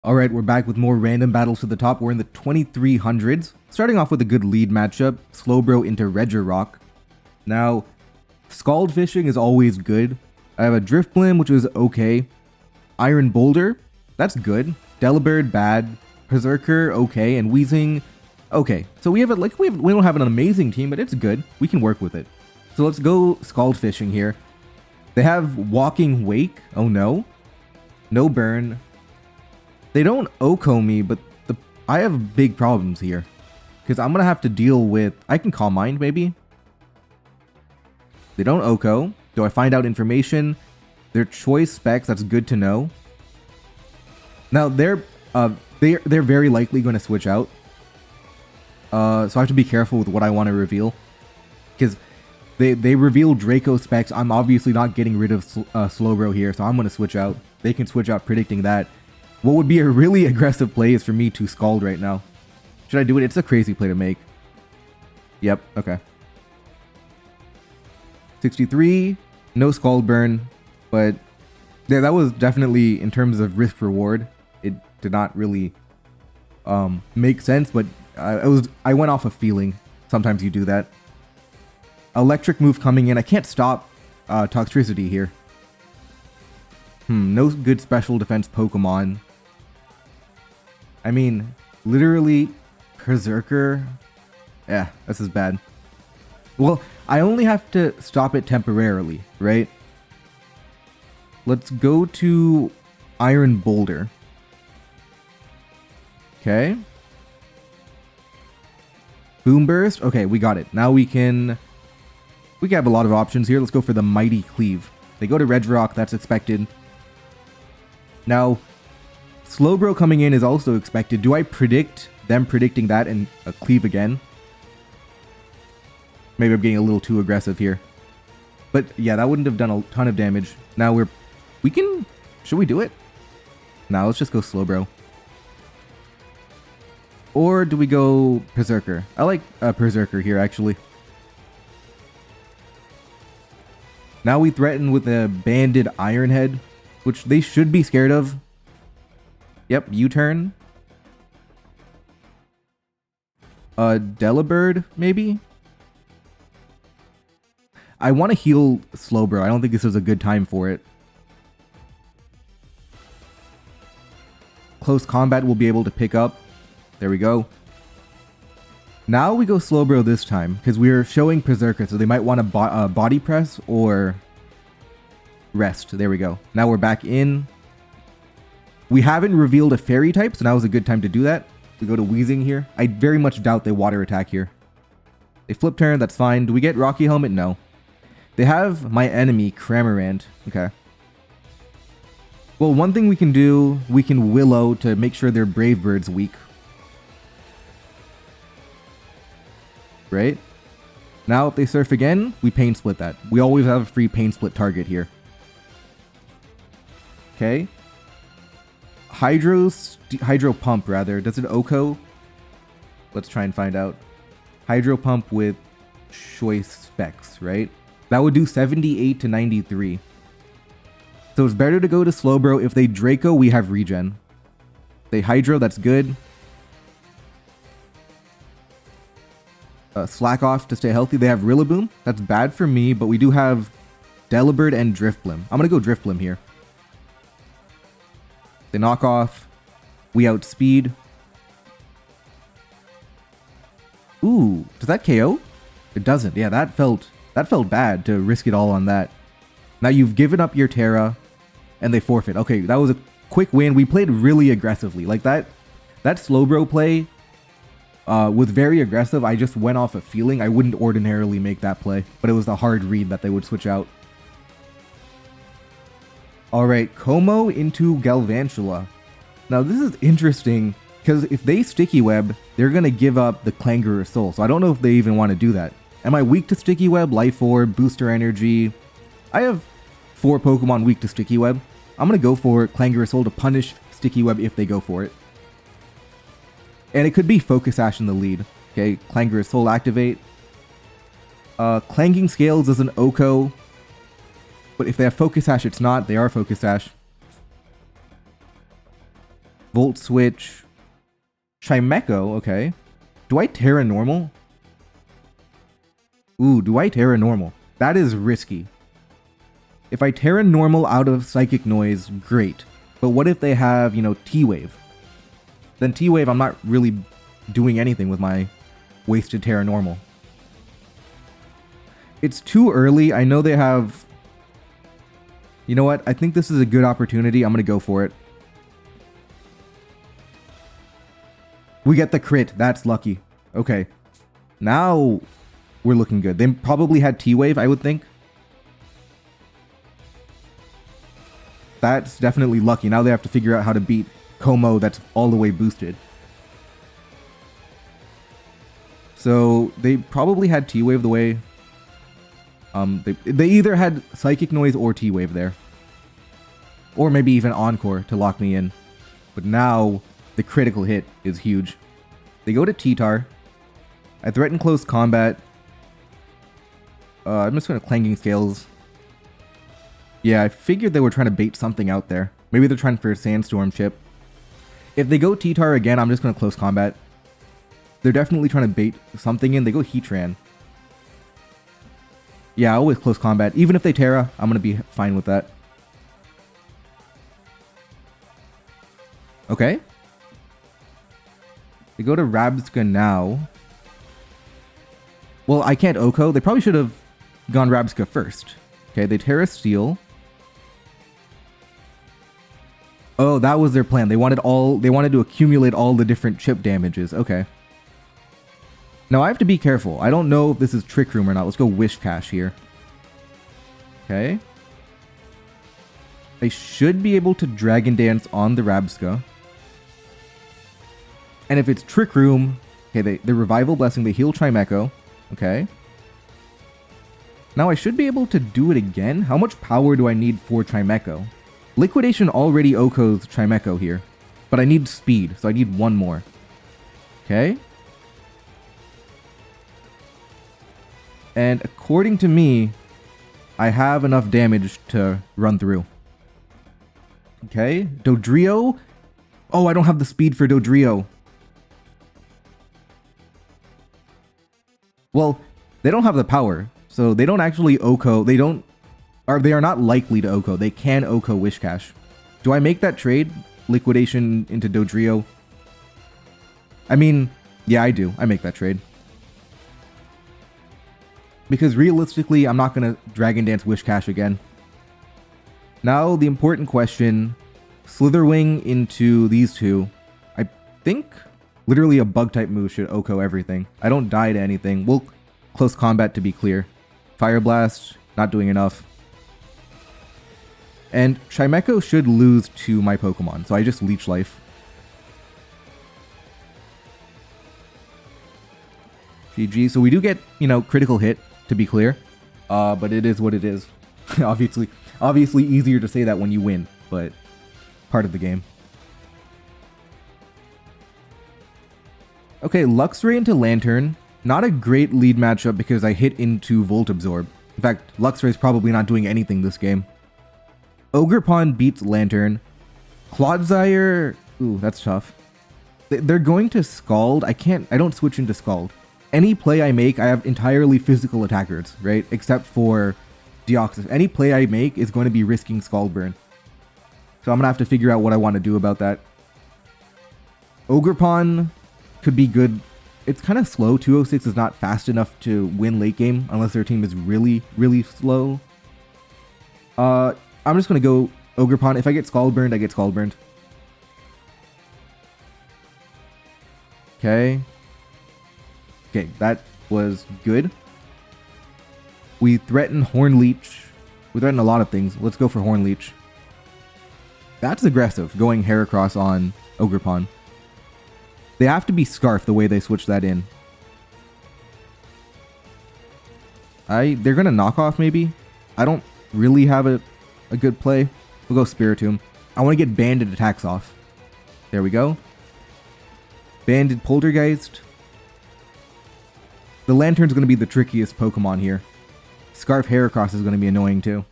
Alright, we're back with more random battles to the top. We're in the 2300s. Starting off with a good lead matchup. Slowbro into Regirock. Now, Scald Fishing is always good. I have a Driftblim, which is okay. Iron Boulder, that's good. Delibird, bad. Berserker, okay. And Weezing, okay. So we don't have an amazing team, but it's good. We can work with it. So let's go Scald Fishing here. They have Walking Wake. Oh no. No burn. They don't Oko me, but I have big problems here. Because I'm going to have to deal with... I can Calm Mind, maybe? They don't Oko. Do I find out information? Their choice specs, that's good to know. Now, they're very likely going to switch out. So I have to be careful with what I want to reveal. Because they reveal Draco specs. I'm obviously not getting rid of Slowbro here, so I'm going to switch out. They can switch out predicting that. What would be a really aggressive play is for me to Scald right now. Should I do it? It's a crazy play to make. Yep, okay. 63, no Scald Burn, but yeah, that was definitely, in terms of risk-reward, it did not really make sense, but I went off a feeling. Sometimes you do that. Electric move coming in. I can't stop Toxtricity here. No good special defense Pokemon. I mean, literally, Berserker. Yeah, this is bad. Well, I only have to stop it temporarily, right? Let's go to Iron Boulder. Okay. Boom Burst. Okay, we got it. Now we can have a lot of options here. Let's go for the Mighty Cleave. They go to Regirock, that's expected. Now, Slowbro coming in is also expected. Do I predict them predicting that and a Cleave again? Maybe I'm getting a little too aggressive here. But yeah, that wouldn't have done a ton of damage. Now should we do it? Now let's just go Slowbro. Or do we go Berserker? I like Berserker here, actually. Now we threaten with a Banded Iron Head, which they should be scared of. Yep, U-turn. Delibird, maybe? I want to heal Slowbro. I don't think this is a good time for it. Close combat will be able to pick up. There we go. Now we go Slowbro this time, because we're showing Berserker, so they might want to body press or rest. There we go. Now we're back in. We haven't revealed a fairy type, so now is a good time to do that. We go to Weezing here. I very much doubt they water attack here. They flip turn, that's fine. Do we get Rocky Helmet? No. They have my enemy, Cramorant. Okay. Well, one thing we can do, we can Willow to make sure their Brave Bird's weak. Right? Now, if they surf again, we Pain Split that. We always have a free Pain Split target here. Okay. Hydro Pump, rather. Does it Oko? Let's try and find out. Hydro Pump with choice specs, right? That would do 78 to 93. So it's better to go to Slowbro. If they Draco, we have regen. They Hydro, that's good. Slack off to stay healthy. They have Rillaboom. That's bad for me, but we do have Delibird and Driftblim. I'm going to go Driftblim here. They knock off. We outspeed. Ooh, does that KO? It doesn't. Yeah, that felt bad to risk it all on that. Now you've given up your Terra, and they forfeit. Okay, that was a quick win. We played really aggressively. Like that Slowbro play was very aggressive. I just went off a feeling. I wouldn't ordinarily make that play, but it was the hard read that they would switch out. Alright, Como into Galvantula. Now this is interesting, because if they Sticky Web, they're going to give up the Clangerous Soul, so I don't know if they even want to do that. Am I weak to Sticky Web, Life Orb, Booster Energy? I have 4 Pokemon weak to Sticky Web. I'm going to go for Clangerous Soul to punish Sticky Web if they go for it. And it could be Focus Sash in the lead. Okay, Clangerous Soul activate. Clanging Scales is an Oko. But if they have Focus Sash, it's not. They are Focus Sash. Volt Switch. Chimecho, okay. Do I Terra Normal? Ooh, do I Terra Normal? That is risky. If I Terra Normal out of Psychic Noise, great. But what if they have, you know, T-Wave? Then T-Wave, I'm not really doing anything with my wasted Terra Normal. It's too early. I know they have... You know what? I think this is a good opportunity. I'm going to go for it. We get the crit. That's lucky. Okay. Now we're looking good. They probably had T-Wave, I would think. That's definitely lucky. Now they have to figure out how to beat Como that's all the way boosted. So they probably had T-Wave the way... They either had Psychic Noise or T-Wave there. Or maybe even Encore to lock me in. But now... the critical hit is huge. They go to T-Tar. I threaten close combat. I'm just going to Clanging Scales. Yeah, I figured they were trying to bait something out there. Maybe they're trying for a Sandstorm chip. If they go T-Tar again, I'm just going to close combat. They're definitely trying to bait something in. They go Heatran. Yeah, I always close combat. Even if they Terra, I'm going to be fine with that. Okay. They go to Rabsca now. Well, I can't Oko. They probably should have gone Rabsca first. Okay, they Terra Steel. Oh, that was their plan. They wanted to accumulate all the different chip damages. Okay. Now I have to be careful. I don't know if this is Trick Room or not. Let's go Wish Cash here. Okay. They should be able to Dragon Dance on the Rabsca. And if it's Trick Room, okay, the Revival Blessing, they heal Chimecho. Okay. Now I should be able to do it again. How much power do I need for Chimecho? Liquidation already Okos Chimecho here. But I need speed, so I need one more. Okay. And according to me, I have enough damage to run through. Okay. Dodrio. Oh, I don't have the speed for Dodrio. Well, they don't have the power, so they don't actually Oko. They are not likely to Oko. They can Oko Wish Cash. Do I make that trade? Liquidation into Dodrio? I mean, yeah, I do. I make that trade. Because realistically, I'm not going to Dragon Dance Wish Cash again. Now, the important question. Slitherwing into these two. I think literally a Bug-type move should Oko everything. I don't die to anything. We'll close combat to be clear. Fire Blast, not doing enough. And Chimecho should lose to my Pokemon, so I just Leech Life. GG. So we do get, you know, critical hit, to be clear. But it is what it is. Obviously easier to say that when you win, but part of the game. Okay, Luxray into Lantern. Not a great lead matchup because I hit into Volt Absorb. In fact, Luxray's probably not doing anything this game. Ogerpwning beats Lantern. Clodsire... Ooh, that's tough. They're going to Scald. I don't switch into Scald. Any play I make, I have entirely physical attackers, right? Except for Deoxys. Any play I make is going to be risking Scald Burn. So I'm going to have to figure out what I want to do about that. Ogerpwning could be good. It's kind of slow. 206 is not fast enough to win late game unless their team is really, really slow. I'm just going to go Ogerpwning. If I get Scald Burned, I get Scald Burned. Okay. Okay, that was good. We threaten Horn Leech. We threaten a lot of things. Let's go for Horn Leech. That's aggressive, going Heracross on Ogerpwning. They have to be Scarf the way they switch that in. They're gonna knock off maybe. I don't really have a good play. We'll go Spiritomb. I want to get Banded attacks off. There we go. Banded Poltergeist. The Lantern's gonna be the trickiest Pokemon here. Scarf Heracross is gonna be annoying too.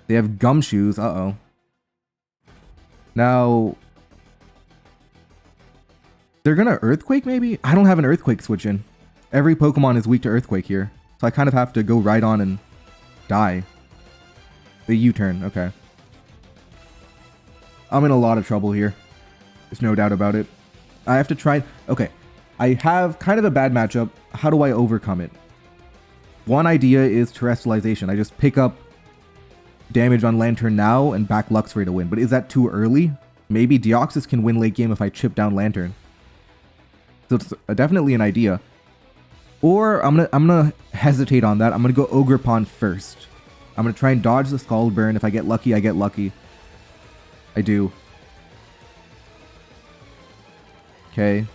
They have Gumshoes. Uh-oh. Now, they're gonna Earthquake maybe? I don't have an Earthquake switch in. Every Pokemon is weak to Earthquake here. So I kind of have to go right on and die. The U-turn, okay. I'm in a lot of trouble here. There's no doubt about it. I have to try... Okay, I have kind of a bad matchup. How do I overcome it? One idea is Terrestrialization. I just pick up damage on Lantern now and back Luxray to win. But is that too early? Maybe Deoxys can win late game if I chip down Lantern. So it's definitely an idea. Or I'm gonna hesitate on that. I'm gonna go Ogerpwning first. I'm gonna try and dodge the Scald Burn. If I get lucky, I get lucky. I do. Okay.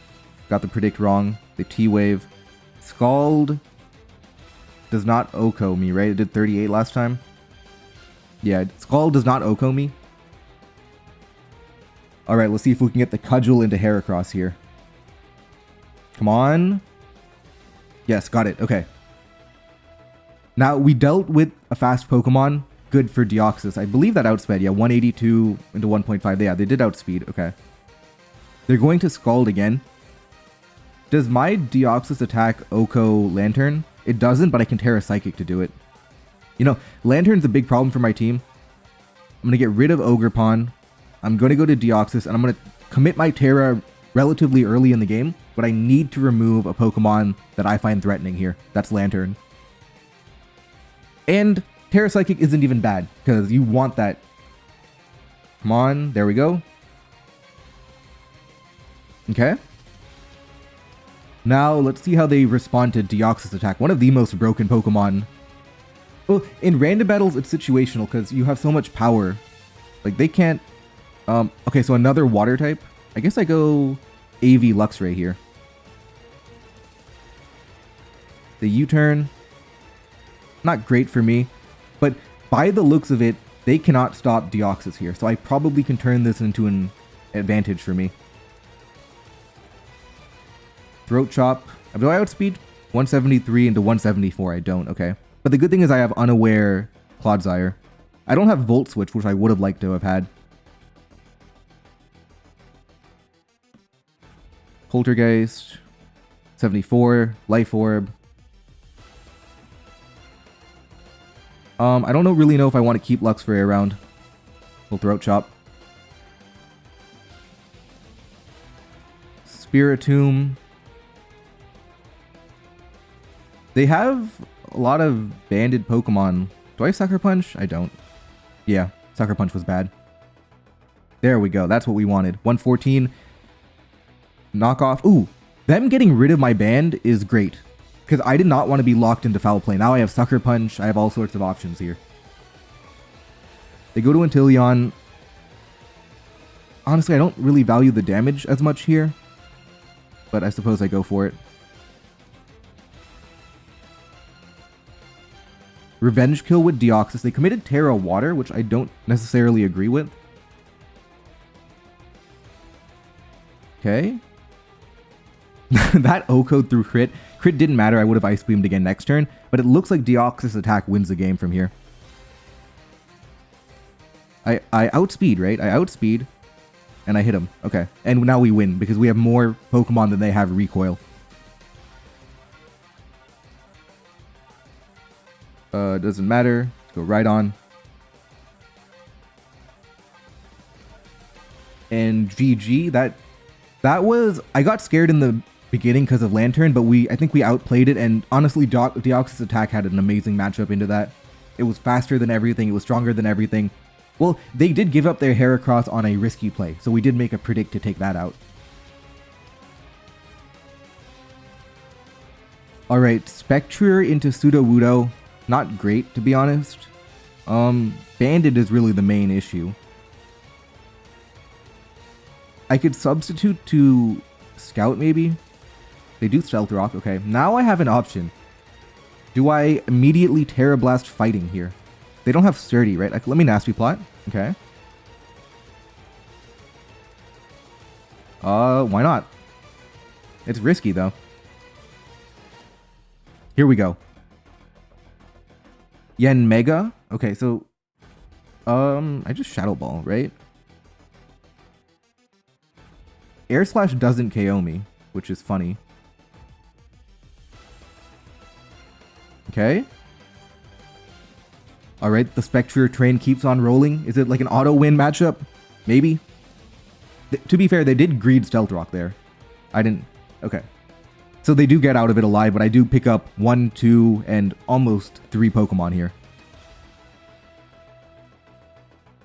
Got the predict wrong. The T-Wave. Scald does not Oko me, right? It did 38 last time. Yeah, Scald does not Oko me. Alright, let's see if we can get the Cudgel into Heracross here. Come on. Yes, got it. Okay. Now, we dealt with a fast Pokemon. Good for Deoxys. I believe that outsped. Yeah, 182 into 1.5. Yeah, they did outspeed. Okay. They're going to Scald again. Does my Deoxys attack Oko Lantern? It doesn't, but I can Terra Psychic to do it. You know, Lantern's a big problem for my team. I'm going to get rid of Ogerpwning. I'm going to go to Deoxys, and I'm going to commit my Terra relatively early in the game, but I need to remove a Pokemon that I find threatening here. That's Lantern. And Terra Psychic isn't even bad, because you want that. Come on, there we go. Okay. Now, let's see how they respond to Deoxys attack. One of the most broken Pokemon. Well, in random battles, it's situational, because you have so much power. Like, they can't... okay, so another water type. I guess I go AV Luxray here. The U-turn. Not great for me. But by the looks of it, they cannot stop Deoxys here. So I probably can turn this into an advantage for me. Throat Chop. Do I outspeed? 173 into 174. I don't. Okay. But the good thing is I have Unaware Clodsire. I don't have Volt Switch, which I would have liked to have had. Poltergeist. 74. Life Orb. I don't really know if I want to keep Luxray around. We'll Throat Chop. Spiritomb. They have a lot of banded Pokemon. Do I have Sucker Punch? I don't. Yeah, Sucker Punch was bad. There we go. That's what we wanted. 114. Knockoff. Ooh, them getting rid of my band is great. Because I did not want to be locked into Foul Play. Now I have Sucker Punch. I have all sorts of options here. They go to Inteleon. Honestly, I don't really value the damage as much here. But I suppose I go for it. Revenge Kill with Deoxys. They committed Terra Water, which I don't necessarily agree with. Okay. That O code through crit. Crit didn't matter. I would have Ice Beamed again next turn. But it looks like Deoxys attack wins the game from here. I outspeed, right? I outspeed. And I hit him. Okay. And now we win because we have more Pokemon than they have recoil. Doesn't matter. Let's go right on. And GG. That was... I got scared in the beginning because of Lantern, but I think we outplayed it, and honestly, Deoxys attack had an amazing matchup into that. It was faster than everything, it was stronger than everything. Well, they did give up their Heracross on a risky play, so we did make a predict to take that out. Alright, Spectrier into Sudowoodo. Not great, to be honest. Banded is really the main issue. I could substitute to Scout, maybe? They do Stealth Rock. Okay, now I have an option. Do I immediately Terra Blast Fighting here? They don't have Sturdy, right? Like, let me Nasty Plot. Okay. Why not? It's risky, though. Here we go. Yen Mega. Okay, so... I just Shadow Ball, right? Air Slash doesn't KO me, which is funny. Okay. Alright, the Spectrier train keeps on rolling. Is it like an auto-win matchup? Maybe? To be fair, they did greed Stealth Rock there. I didn't... Okay. So they do get out of it alive, but I do pick up 1, 2, and almost 3 Pokemon here.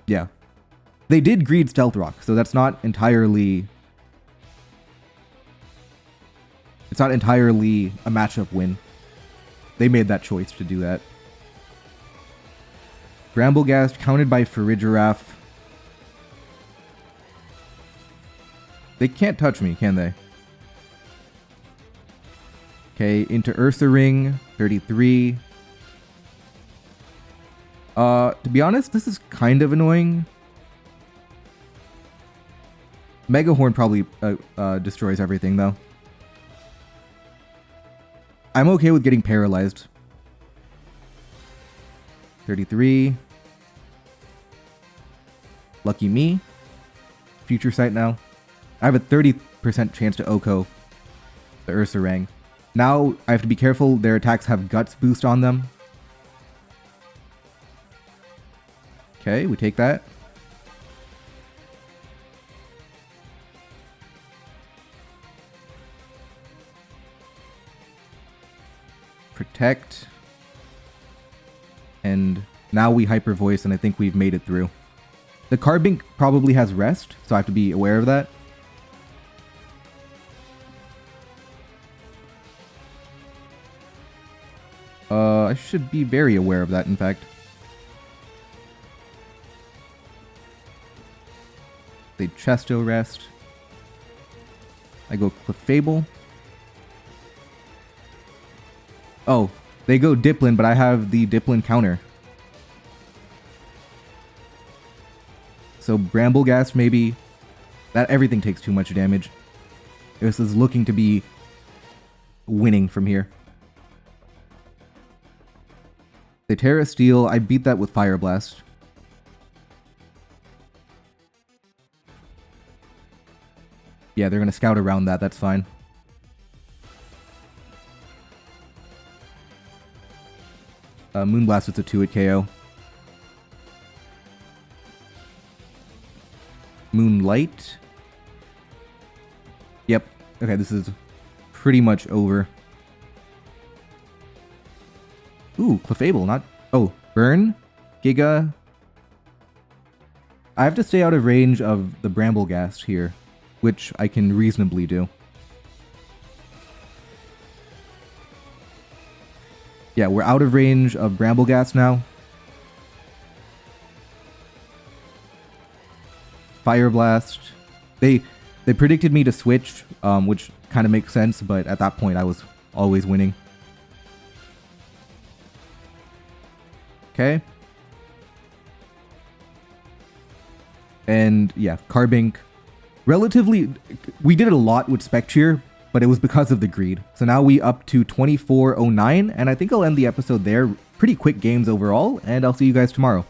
Yeah. They did greed Stealth Rock, so that's not entirely... It's not entirely a matchup win. They made that choice to do that. Bramblegast countered by Farigiraf. They can't touch me, can they? Okay, into Ursaring, 33. To be honest, this is kind of annoying. Mega Horn probably destroys everything, though. I'm okay with getting paralyzed. 33. Lucky me. Future Sight now. I have a 30% chance to OHKO the Ursaring. Now, I have to be careful. Their attacks have Guts boost on them. Okay, we take that. Protect. And now we Hyper Voice, and I think we've made it through. The Carbink probably has Rest, so I have to be aware of that. I should be very aware of that, in fact. They Chesto Rest. I go Clefable. Oh, they go Diplin, but I have the Diplin counter. So Bramblegast maybe. That everything takes too much damage. This is looking to be winning from here. They Terra Steel. I beat that with Fire Blast. Yeah, they're going to scout around that. That's fine. Moonblast, it's a 2-hit KO. Moonlight. Yep. Okay, this is pretty much over. Ooh, Clefable, not... Oh, Burn? Giga? I have to stay out of range of the Bramblegast here, which I can reasonably do. Yeah, we're out of range of Bramblegast now. Fire Blast. They predicted me to switch, which kind of makes sense, but at that point I was always winning. Okay. And yeah, Carbink. Relatively, we did it a lot with Spectrier, but it was because of the greed. So now we up to 2409, and I think I'll end the episode there. Pretty quick games overall, and I'll see you guys tomorrow.